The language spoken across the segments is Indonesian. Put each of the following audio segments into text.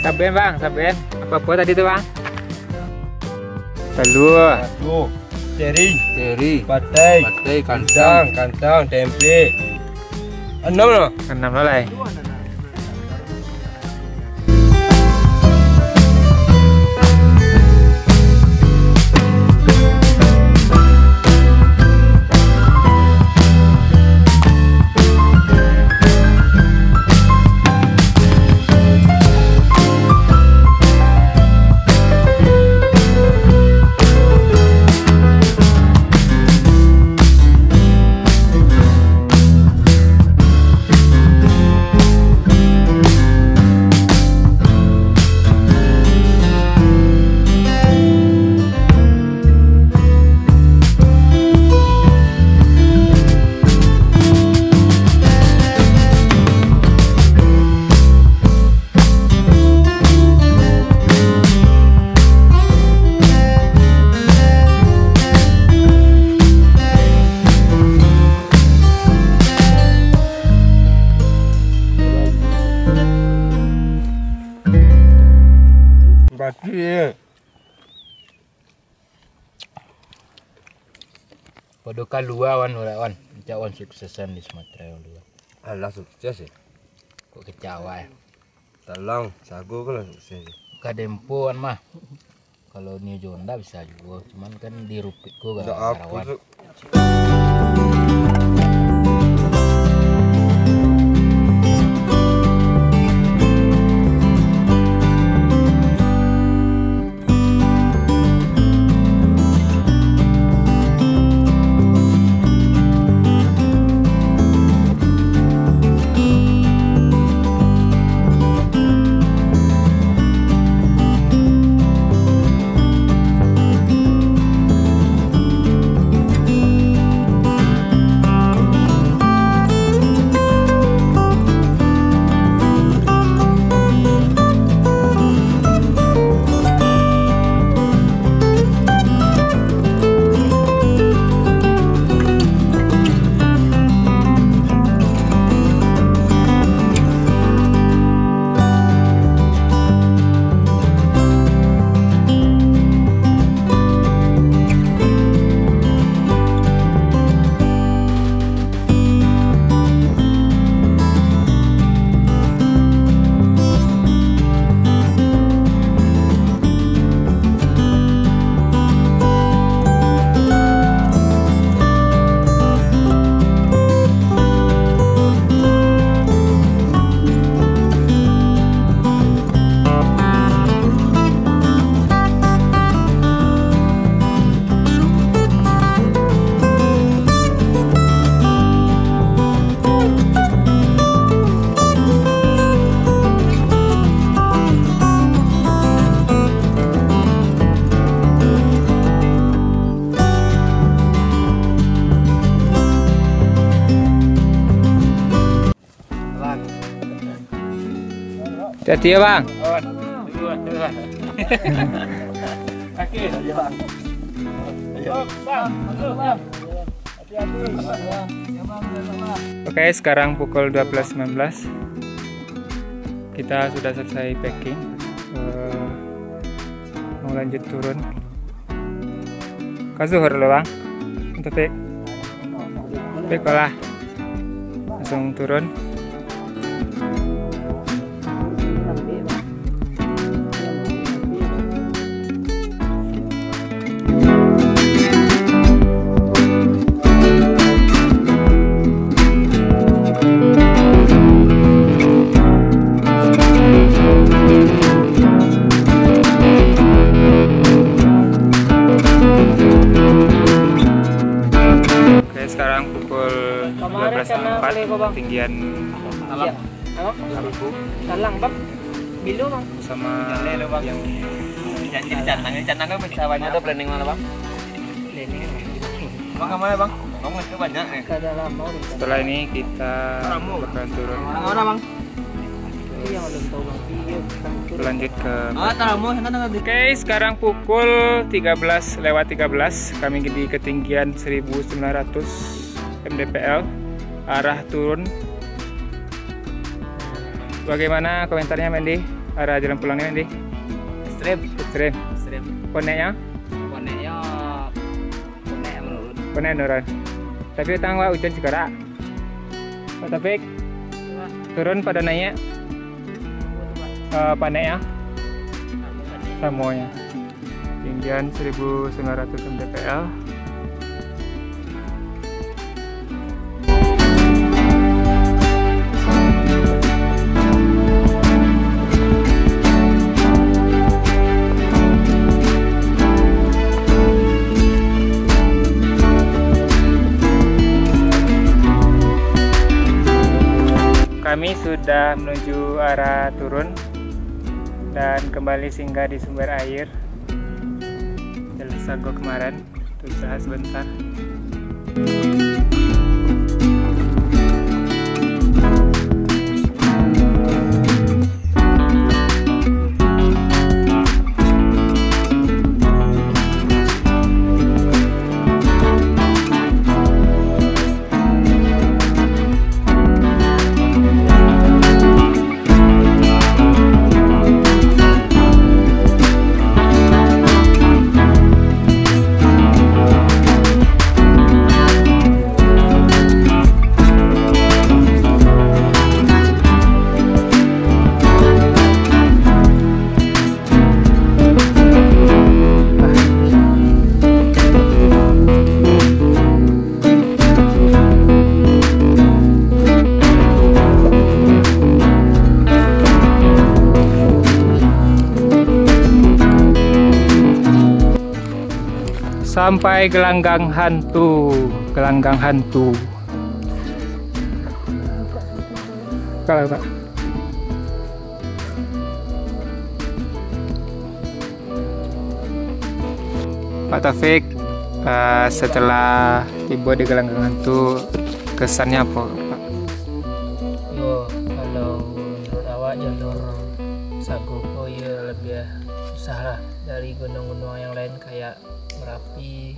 Saben bang, saben. Apa tadi tuh bang? Telur. Teri, Patai, kantang, tempe. 6 loh. 6 เลย Podo kalua wan, cawan suksesan di Sumatera dulu. Alah sukses ya. Kok kecawa ya? Talang, sago kan sukses. Kadempo mah. Kalau New Jonda bisa juga, cuman kan di Rupit gua gak rawan. Hati-hati ya bang. Kaki. Oke, sekarang pukul 12.19. Kita sudah selesai packing. Mau lanjut turun. Kazuhur loh bang. Untuk pek lah. Langsung turun. Sekarang pukul 12.04, ketinggian Talang bang, bilu bang. Sama yang Canang kan bisa banyak. Ada planning mana bang? Planning. Bang kemana bang? Kamu itu banyak nih. Setelah ini kita bakalan turun. Mana bang? Iya belum tahu bang. Lanjut ke. Oke, sekarang pukul 13:13. Kami di ketinggian 1900 mdpl, arah turun. Bagaimana komentarnya Mendy? arah jalan pulangnya nanti? Ekstrim. Ekstrim. Poneknya? Koneknya menurun. Ponek nurun. Tapi tangwa hujan segera. Pak Taufik, turun pada naiknya? Paneknya? Samonya. Ketinggian 1900 mdpl. Kami sudah menuju arah turun dan kembali singgah di sumber air Jalur Sago kemarin untuk istirahat sebentar. Sampai gelanggang hantu, Kalau Pak. Pak Taufik, setelah tiba di gelanggang hantu, kesannya apa, Pak? Yo, kalau menurut awak jalur Sago ya lebih susah lah dari gunung-gunung yang lain kayak Merapi,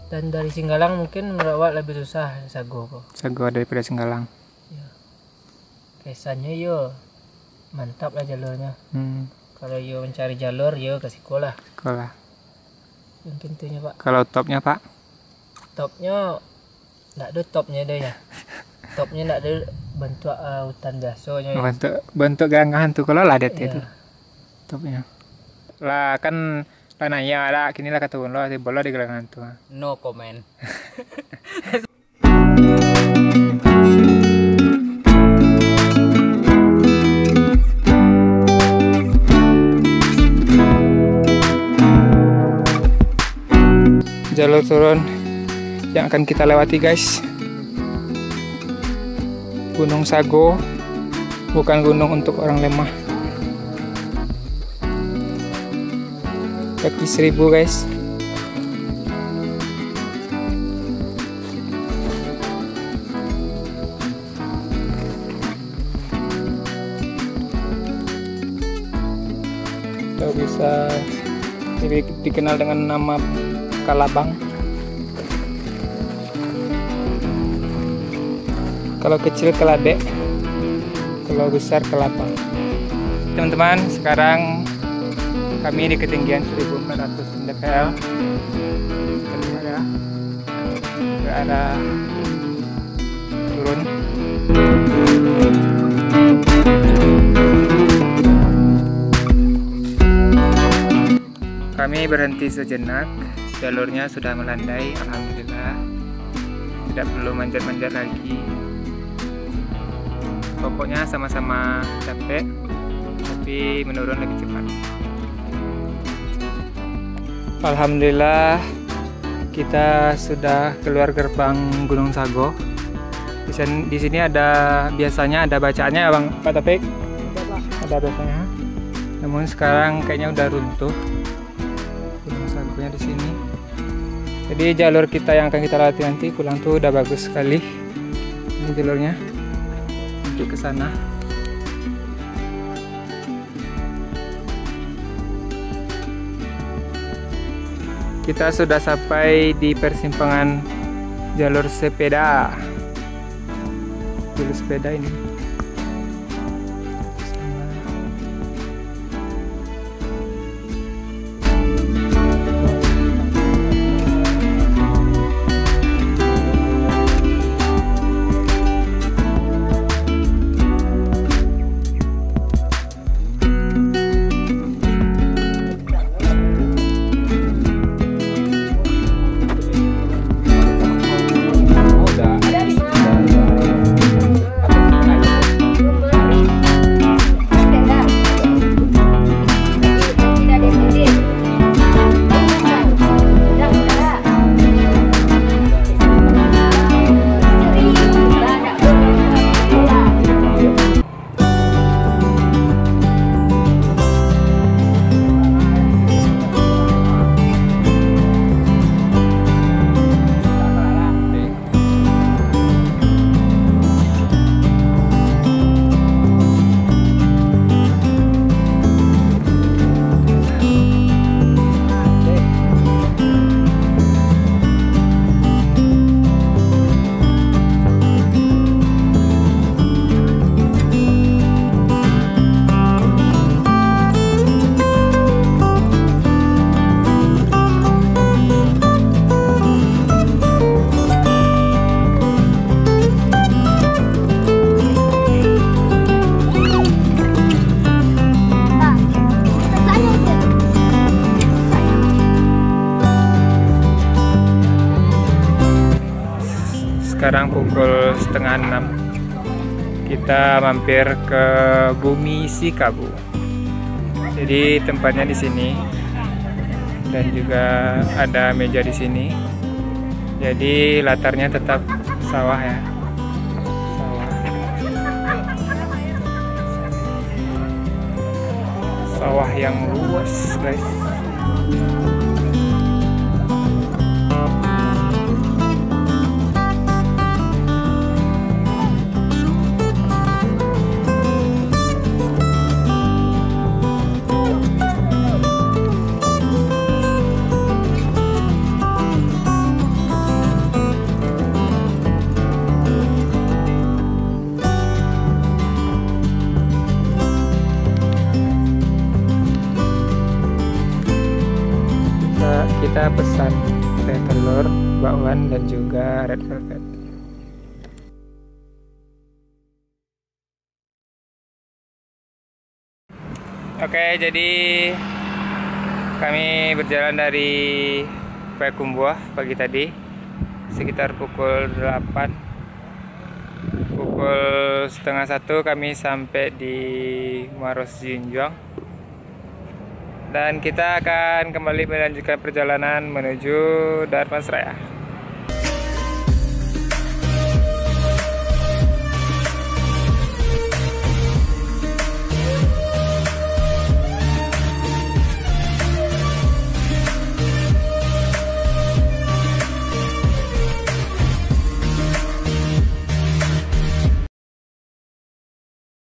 dan dari Singgalang mungkin menurut awak lebih susah Sago kok. Sago daripada Singgalang. Ya. Kesannya yo mantap lah jalurnya. Kalau yo mencari jalur yo ke sekolah. Sekolah. Yang pintunya Pak. Kalau topnya Pak? Topnya nggak ada topnya deh ya. Topnya nggak ada bentuk hutan biasanya. Ya. Bentuk gelanggang hantu kalau lah det Ya. itu. Topnya. Lah kan tanahnya ada, kini lah kata lo di bola di gelanggang hantu. No comment. Jalur turun yang akan kita lewati, guys. Gunung Sago bukan gunung untuk orang lemah. Kaki 1000, guys. Kita bisa dikenal dengan nama Kalabang. Kalau kecil Keladek, kalau besar Kelabang. Teman-teman, sekarang kami di ketinggian 1400 mdpl. Kita lihat ya, ke arah turun. Kami berhenti sejenak. Jalurnya sudah melandai, alhamdulillah. Tidak perlu manjat-manjat lagi. Pokoknya sama-sama capek, tapi menurun lebih cepat. Alhamdulillah, kita sudah keluar gerbang Gunung Sago. Di sini biasanya ada bacaannya, Bang Pak Taufik. Ada biasanya. Namun sekarang kayaknya udah runtuh Gunung Sagonya di sini. Jadi jalur kita yang akan kita latih nanti pulang tuh udah bagus sekali. Ini jalurnya untuk ke sana. Kita sudah sampai di persimpangan jalur sepeda. Jalur sepeda ini. sekarang pukul 5:30. Kita mampir ke Bumi Sikabu. Jadi tempatnya di sini dan juga ada meja di sini. Jadi latarnya tetap sawah ya. Sawah yang luas, guys. Kita pesan teh telur, bakwan, dan juga red velvet. Oke, jadi kami berjalan dari Payakumbuh pagi tadi sekitar pukul 8. Pukul 12:30 kami sampai di Muaros Jinjuang. Dan kita akan kembali melanjutkan perjalanan menuju Dharmasraya.